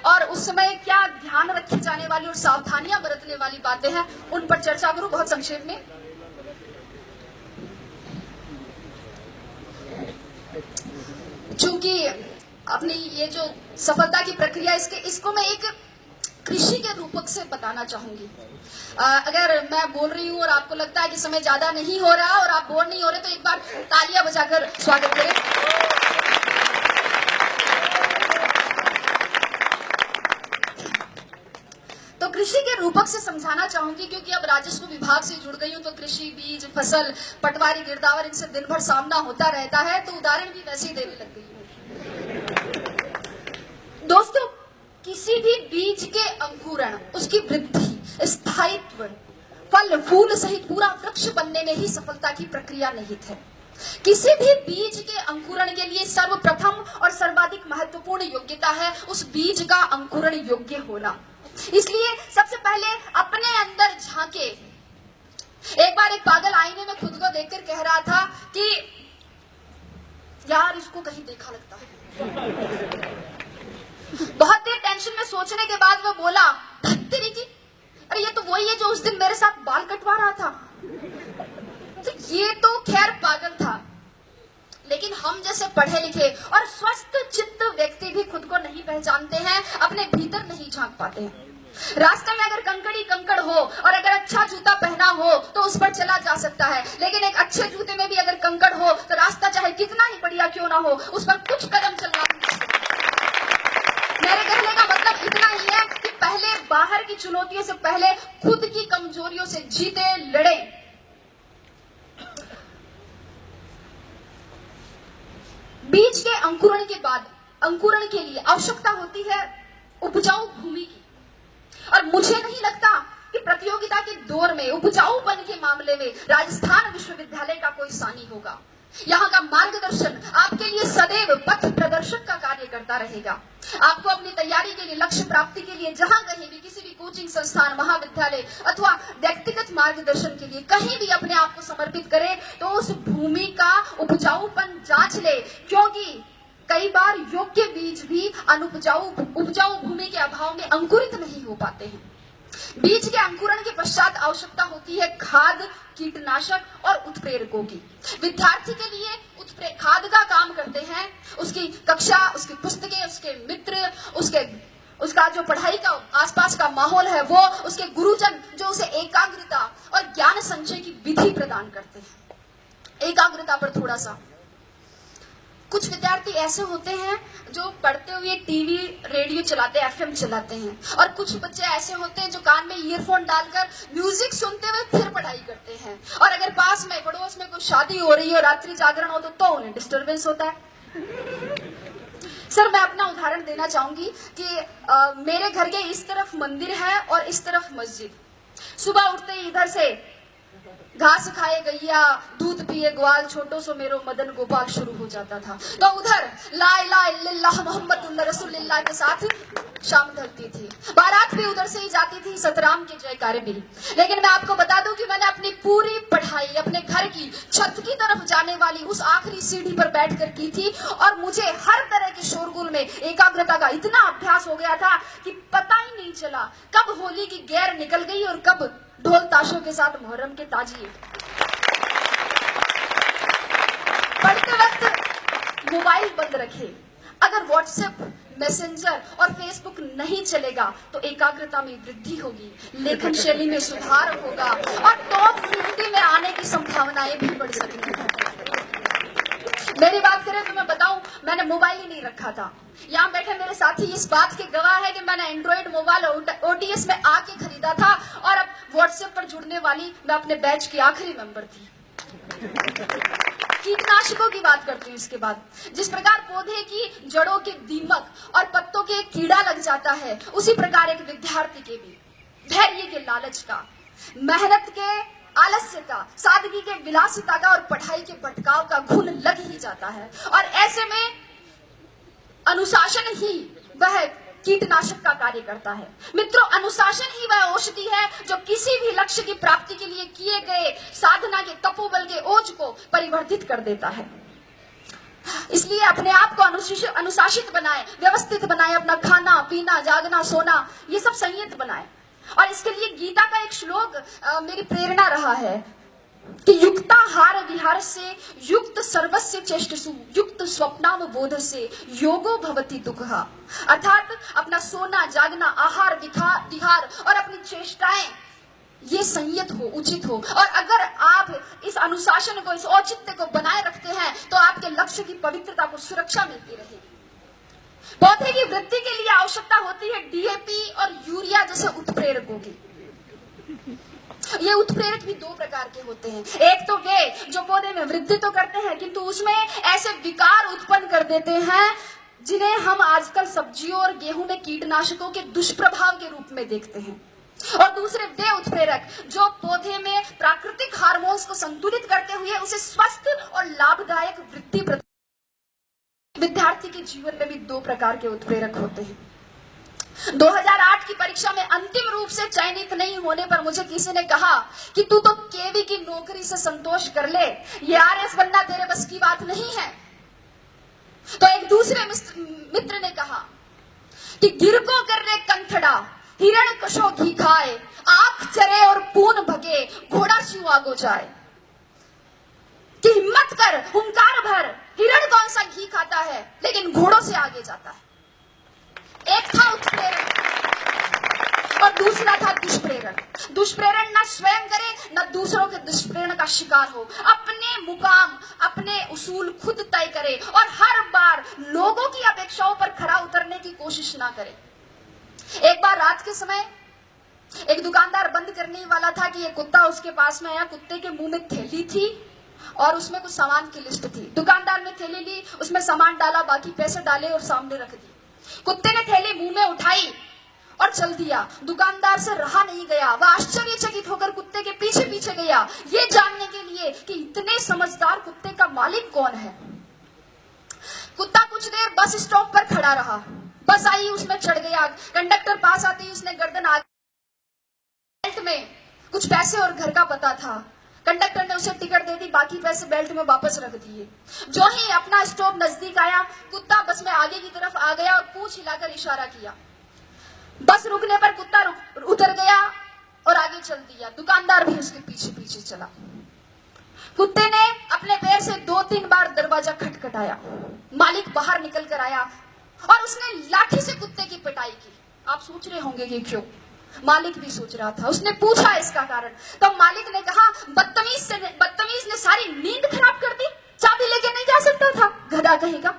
और उस समय क्या ध्यान रखी जाने वाली और सावधानियां बरतने वाली बातें हैं, उन पर चर्चा करूं बहुत संक्षेप में। चूंकि अपनी ये जो सफलता की प्रक्रिया इसको मैं एक कृषि के रूपक से बताना चाहूंगी। अगर मैं बोल रही हूं और आपको लगता है कि समय ज्यादा नहीं हो रहा और आप बोर नहीं हो रहे, तो एक बार तालियां बजाकर स्वागत करें। तो कृषि के रूपक से समझाना चाहूंगी, क्योंकि अब राजस्व विभाग से जुड़ गई हूं, तो कृषि, बीज, फसल, पटवारी, गिरदावर, इनसे दिन भर सामना होता रहता है, तो उदाहरण भी वैसे ही देने लग गई हूं। दोस्तों, किसी भी बीज के अंकुरण, उसकी वृद्धि, स्थायित्व, फल फूल सहित पूरा वृक्ष बनने में ही सफलता की प्रक्रिया निहित है। किसी भी बीज के अंकुरण के लिए सर्वप्रथम और सर्वाधिक महत्वपूर्ण योग्यता है उस बीज का अंकुरण योग्य होना। इसलिए सबसे पहले अपने अंदर झांके। एक बार एक पागल आईने में खुद को देखकर कह रहा था कि यार, इसको कहीं देखा लगता है। बहुत देर टेंशन में सोचने के बाद वो बोला, धत्तेरी की, अरे ये तो वही है जो उस दिन मेरे साथ बाल कटवा रहा था। तो ये तो खैर पागल था, लेकिन हम जैसे पढ़े लिखे और स्वस्थ चित्त व्यक्ति भी खुद को नहीं पहचानते हैं, अपने भीतर नहीं झांक पाते हैं। रास्ते में अगर कंकड़ी कंकड़ हो और अगर अच्छा जूता पहना हो तो उस पर चला जा सकता है, लेकिन एक अच्छे जूते में भी अगर कंकड़ हो तो रास्ता चाहे कितना ही बढ़िया क्यों ना हो, उस पर कुछ कदम चलना। मेरे कहने का मतलब इतना ही है कि पहले बाहर की चुनौतियों से पहले खुद की कमजोरियों से जीते, लड़े। बीज के अंकुरण के बाद अंकुरण के लिए आवश्यकता होती है उपजाऊ भूमि की, और मुझे नहीं लगता कि प्रतियोगिता के दौर में उपजाऊपन के मामले में राजस्थान विश्वविद्यालय का कोई सानी होगा। यहाँ का मार्गदर्शन आपके लिए सदैव पथ प्रदर्शक का कार्य करता रहेगा। आपको अपनी तैयारी के लिए, लक्ष्य प्राप्ति के लिए जहां कहीं भी, किसी भी कोचिंग संस्थान, महाविद्यालय अथवा व्यक्तिगत मार्गदर्शन के लिए कहीं भी अपने आप को समर्पित करें, तो उस भूमि का उपजाऊपन जांच ले, क्योंकि कई बार योग्य बीज भी उपजाऊ भूमि के अभाव में अंकुरित नहीं हो पाते हैं। बीज के अंकुरण के पश्चात आवश्यकता होती है खाद, कीटनाशक और उत्प्रेरकों की। विद्यार्थी के लिए खाद का काम करते हैं उसकी कक्षा, उसकी पुस्तकें, उसके मित्र, उसका जो पढ़ाई का आसपास का माहौल है वो, उसके गुरुजन जो उसे एकाग्रता और ज्ञान संचय की विधि प्रदान करते हैं। एकाग्रता पर थोड़ा सा, कुछ विद्यार्थी ऐसे होते हैं जो पढ़ते हुए टीवी, रेडियो चलाते, एफएम चलाते हैं, और कुछ बच्चे ऐसे होते हैं जो कान में ईयरफोन डालकर म्यूजिक सुनते हुए फिर पढ़ाई करते हैं। और अगर पास में पड़ोस में कोई शादी हो रही है और रात्रि जागरण हो तो उन्हें डिस्टर्बेंस होता है। सर, मैं अपना उदाहरण देना चाहूंगी कि मेरे घर के इस तरफ मंदिर है और इस तरफ मस्जिद। सुबह उठते ही इधर से घास खाए गैया, दूध पिए ग्वाल, छोटो सो मेरो मदन गोपाल शुरू हो जाता था। तो उधर ला इलाहा इल्लल्लाह मुहम्मदुर रसूलुल्लाह के साथ शाम ढलती थी। बारात भी उधर से ही जाती थी, सतराम के जयकारे भी। लेकिन मैं आपको बता दूं कि मैंने अपनी पूरी पढ़ाई अपने घर की छत की तरफ जाने वाली उस आखिरी सीढ़ी पर बैठकर की थी, और मुझे हर तरह के शोरगुल में एकाग्रता का इतना अभ्यास हो गया था कि पता ही नहीं चला कब होली की गैर निकल गई और कब ढोल ताशों के साथ मुहर्रम के ताजिए। पढ़ते वक्त मोबाइल बंद रखे। अगर व्हाट्सएप, मैसेंजर और फेसबुक नहीं चलेगा तो एकाग्रता में वृद्धि होगी, लेखन शैली में सुधार होगा और टॉप 50 में आने की संभावनाएं भी बढ़ सकती हैं। मेरी बात करें तो मैं बताऊं, मैंने मोबाइल ही नहीं रखा था। यहाँ बैठे मेरे साथी इस बात के गवाह है कि मैंने एंड्रॉइड मोबाइल ओटीएस में आके खरीदा था, और अब व्हाट्सएप पर जुड़ने वाली मैं अपने बैच की आखिरी मेंबर थी। कीटनाशकों की बात करती हूँ इसके बाद। जिस प्रकार पौधे की जड़ों के दीमक और पत्तों के कीड़ा लग जाता है, उसी प्रकार एक विद्यार्थी के भी धैर्य के लालच का, मेहनत के आलस्य का, सादगी के विलासिता का और पढ़ाई के भटकाव का घुन लग ही जाता है। और ऐसे में अनुशासन ही वह कीटनाशक का कार्य करता है। मित्रों, अनुशासन ही वह औषधि है जो किसी भी लक्ष्य की प्राप्ति के लिए किए गए साधना के तपोबल के ओज को परिवर्धित कर देता है। इसलिए अपने आप को अनुशासित बनाए, व्यवस्थित बनाए, अपना खाना पीना जागना सोना ये सब संयत बनाए। और इसके लिए गीता का एक श्लोक मेरी प्रेरणा रहा है कि युक्ताहार विहार से युक्त सर्वस्य चेष्टसु युक्त स्वप्नावबोध से योगो भवति दुःखः। अर्थात अपना सोना जागना आहार विहार और अपनी चेष्टाएं ये संयत हो, उचित हो। और अगर आप इस अनुशासन को, इस औचित्य को बनाए रखते हैं तो आपके लक्ष्य की पवित्रता को सुरक्षा मिलती रहेगी। पौधे की वृद्धि के लिए आवश्यकता होती है डीएपी और यूरिया जैसे उत्प्रेरकों की। ये उत्प्रेरक भी दो प्रकार के होते हैं। एक तो वे जो पौधे में वृद्धि तो करते हैं किंतु उसमें ऐसे विकार उत्पन्न कर देते हैं जिन्हें हम आजकल सब्जियों और गेहूं में कीटनाशकों के दुष्प्रभाव के रूप में देखते हैं। और दूसरे वे उत्प्रेरक जो पौधे में प्राकृतिक हार्मोन्स को संतुलित करते हुए उसे स्वस्थ और लाभदायक वृद्धि प्रदान। विद्यार्थी के जीवन में भी दो प्रकार के उत्प्रेरक होते हैं। 2008 की परीक्षा में अंतिम रूप से चयनित नहीं होने पर मुझे किसी ने कहा कि तू तो केवी की नौकरी से संतोष कर ले, ये आरएस बनना तेरे बस की बात नहीं है। तो एक दूसरे मित्र ने कहा कि गिर को कर रे कंथड़ा, हिरण कशो घी खाए, आंख चरे और पून भगे, घोड़ा शिव आगो जाए। कि हिम्मत कर, हुंकार भर, हिरण कौन सा घी खाता है लेकिन घोड़ों से आगे जाता है। एक था उत्प्रेरण और दूसरा था दुष्प्रेरण। दुष्प्रेरण न स्वयं करे न दूसरों के दुष्प्रेरण का शिकार हो, अपने मुकाम अपने उसूल खुद तय करे और हर बार लोगों की अपेक्षाओं पर खरा उतरने की कोशिश ना करे। एक बार रात के समय एक दुकानदार बंद करने वाला था कि एक कुत्ता उसके पास में आया। कुत्ते के मुंह में थैली थी और उसमें कुछ सामान की लिस्ट थी। दुकानदार ने थैली ली, उसमें सामान डाला, बाकी पैसे डाले और सामने रख दी। कुत्ते ने थैली मुंह में उठाई और चल दिया। दुकानदार से रहा नहीं गया, वह आश्चर्यचकित होकर कुत्ते के पीछे पीछे गया, ये जानने के लिए कि इतने समझदार कुत्ते का मालिक कौन है। कुत्ता कुछ देर बस स्टॉप पर खड़ा रहा। बस आई, उसमें चढ़ गया। कंडक्टर पास आते ही उसने गर्दन आगे, बेल्ट में कुछ पैसे और घर का पता था। कंडक्टर ने उसे टिकट दे दी, बाकी पैसे बेल्ट में वापस रख दिए। जो ही अपना स्टॉप नजदीक आया, कुत्ता बस में आगे की तरफ आ गया और पूंछ हिलाकर इशारा किया। बस रुकने पर कुत्ता उतर गया और आगे चल दिया। दुकानदार भी उसके पीछे पीछे चला। कुत्ते ने अपने पैर से 2-3 बार दरवाजा खटखटाया। मालिक बाहर निकल कर आया और उसने लाठी से कुत्ते की पिटाई की। आप सोच रहे होंगे कि क्यों? मालिक भी सोच रहा था। उसने पूछा इसका कारण, तो मालिक ने कहा बदतमीज ने सारी नींद खराब कर दी, चाबी लेके नहीं जा सकता था, गधा कहेगा।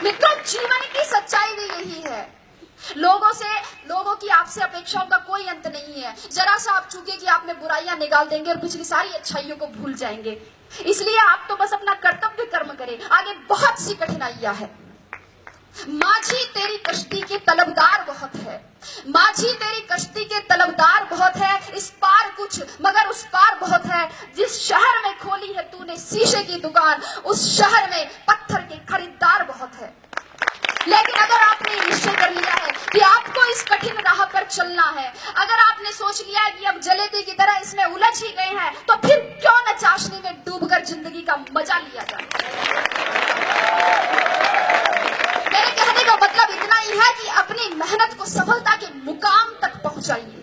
मित्रों, जीवन की सच्चाई भी यही है। लोगों की आपसे अपेक्षाओं का कोई अंत नहीं है। जरा सा आप चूके कि आपने बुराइयां निकाल देंगे और पिछली सारी अच्छाइयों को भूल जाएंगे। इसलिए आप तो बस अपना कर्तव्य कर्म करें, आगे बहुत सी कठिनाइयां हैं। माझी तेरी कश्ती के तलबदार बहुत है, माझी तेरी कश्ती के तलबदार बहुत है, इस पार कुछ मगर उस पार बहुत है। जिस शहर में खोली है तूने शीशे की दुकान, उस शहर में पत्थर के खरीदार बहुत है। लेकिन अगर आपने निश्चय कर लिया है कि आपको इस कठिन राह पर चलना है, अगर आपने सोच लिया है कि अब जलेबी की तरह इसमें उलझ ही गए हैं, तो फिर क्यों न चाशनी में डूबकर जिंदगी का मजा लिया जाए। मेरे कहने का मतलब इतना ही है कि अपनी मेहनत को सफलता के मुकाम तक पहुंचाइए।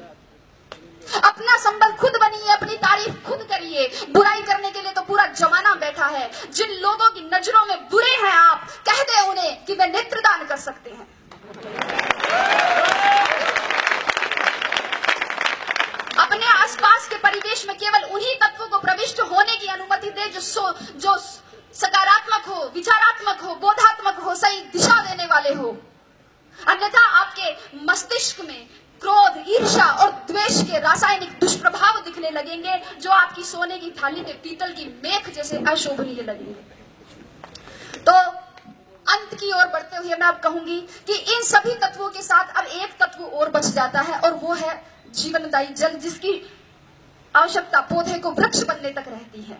अपना संबल खुद बनिए, अपनी तारीफ खुद करिए। बुराई करने के लिए तो पूरा जमाना बैठा है। जिन लोगों की नजरों में बुरे हैं आप, कह दे उन्हें कि वे नेत्रदान कर सकते हैं। अपने आसपास के परिवेश में केवल उन्हीं तत्वों को प्रविष्ट होने की अनुमति दे जो सकारात्मक हो, विचारात्मक हो, बोधात्मक हो, सही दिशा देने वाले हो। अन्यथा आपके मस्तिष्क में क्रोध, ईर्ष्या और द्वेष के रासायनिक दुष्प्रभाव दिखने लगेंगे, जो आपकी सोने की थाली में पीतल की मेख जैसे अशोभनीय लगेंगे। तो अंत की ओर बढ़ते हुए मैं अब कहूंगी कि इन सभी तत्वों के साथ अब एक तत्व और बच जाता है, और वो है जीवनदायी जल, जिसकी आवश्यकता पौधे को वृक्ष बनने तक रहती है।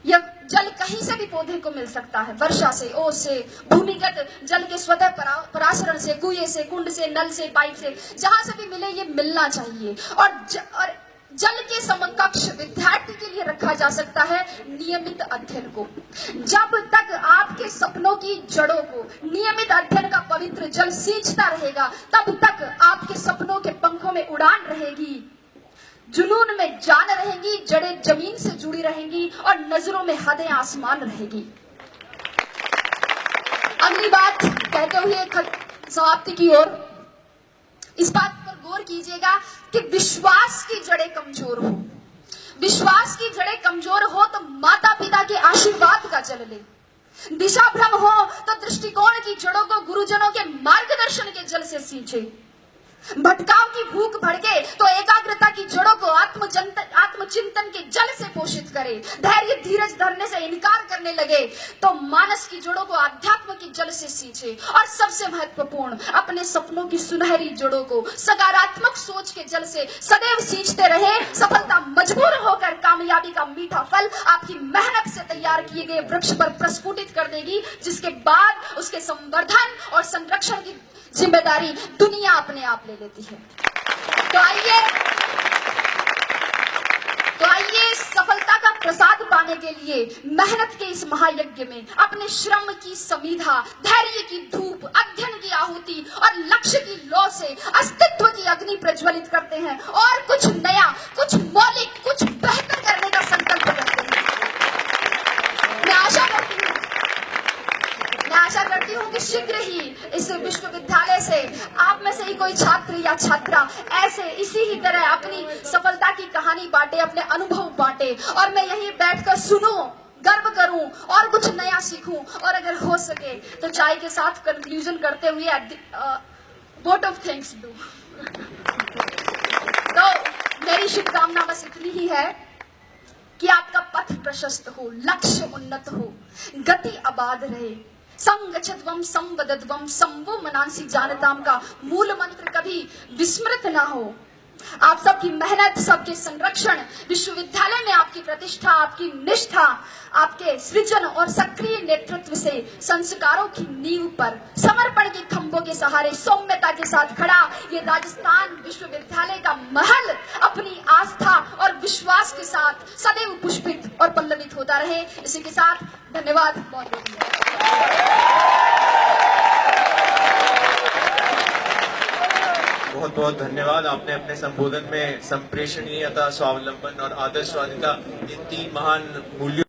यह जल कहीं से भी पौधे को मिल सकता है, वर्षा से, ओस से, भूमिगत जल के स्वतः परासरण से, कुएं से, कुंड से, नल से, पाइप से, जहां से भी मिले ये मिलना चाहिए। और जल के समकक्ष विद्यार्थी के लिए रखा जा सकता है नियमित अध्ययन को। जब तक आपके सपनों की जड़ों को नियमित अध्ययन का पवित्र जल सींचता रहेगा, तब तक आपके सपनों के पंखों में उड़ान रहेगी, जुनून में जान रहेंगी, जड़ें जमीन से जुड़ी रहेंगी और नजरों में हदें आसमान रहेगी। अगली बात कहते हुए समाप्ति की ओर, इस बात पर गौर कीजिएगा कि विश्वास की जड़ें कमजोर हो। विश्वास की जड़ें कमजोर हो तो माता पिता के आशीर्वाद का जल ले। दिशा भ्रम हो तो दृष्टिकोण की जड़ों को गुरुजनों के मार्गदर्शन के जल से सींचे। भटकाव की भूख भड़के तो एकाग्रता की जड़ों को आत्मचिंतन के जल से पोषित करे। धैर्य धीरज धरने से इनकार करने लगे तो मानस की जड़ों को अध्यात्म के जल से सींचे। और सबसे महत्वपूर्ण, अपने सपनों की सुनहरी जड़ों को सकारात्मक सोच के जल से सदैव सींचते रहे। सफलता मजबूर होकर कामयाबी का मीठा फल आपकी मेहनत से तैयार किए गए वृक्ष पर प्रस्फुटित कर देगी, जिसके बाद उसके संवर्धन और संरक्षण की जिम्मेदारी दुनिया अपने आप ले लेती है। तो आइए सफलता का प्रसाद पाने के लिए मेहनत के इस महायज्ञ में अपने श्रम की समीधा, धैर्य की धूप, अध्ययन की आहुति और लक्ष्य की लौ से अस्तित्व की अग्नि प्रज्वलित करते हैं और कुछ नया, कुछ मौलिक, कुछ बेहतर करने का संकल्प करते हैं। मैं आशा करती हूँ कि शीघ्र ही इस विश्वविद्यालय से आप में से ही कोई छात्र या छात्रा ऐसे इसी ही तरह अपनी सफलता की कहानी बांटे, अपने अनुभव बांटे और मैं यहीं बैठकर सुनूं, गर्व करूं और कुछ नया सीखूं। और अगर हो सके तो चाय के साथ कंक्लूजन करते हुए वोट ऑफ थैंक्स दूं। तो मेरी शुभकामना बस इतनी ही है कि आपका पथ प्रशस्त हो, लक्ष्य उन्नत हो, गति आबाद रहे। संगच्छध्वम संवदध्वम संवो मनांसी जानताम का मूल मंत्र कभी विस्मृत ना हो। आप सबकी मेहनत, सबके संरक्षण, विश्वविद्यालय में आपकी प्रतिष्ठा, आपकी निष्ठा, आपके सृजन और सक्रिय नेतृत्व से संस्कारों की नींव पर समर्पण के खंभों के सहारे सौम्यता के साथ खड़ा ये राजस्थान विश्वविद्यालय का महल अपनी आस्था और विश्वास के साथ सदैव पुष्पित और पल्लवित होता रहे। इसी के साथ धन्यवाद। बहुत बहुत धन्यवाद। आपने अपने संबोधन में संप्रेषणीयता, स्वावलंबन और आदर्शवादिता, इन 3 महान मूल्यों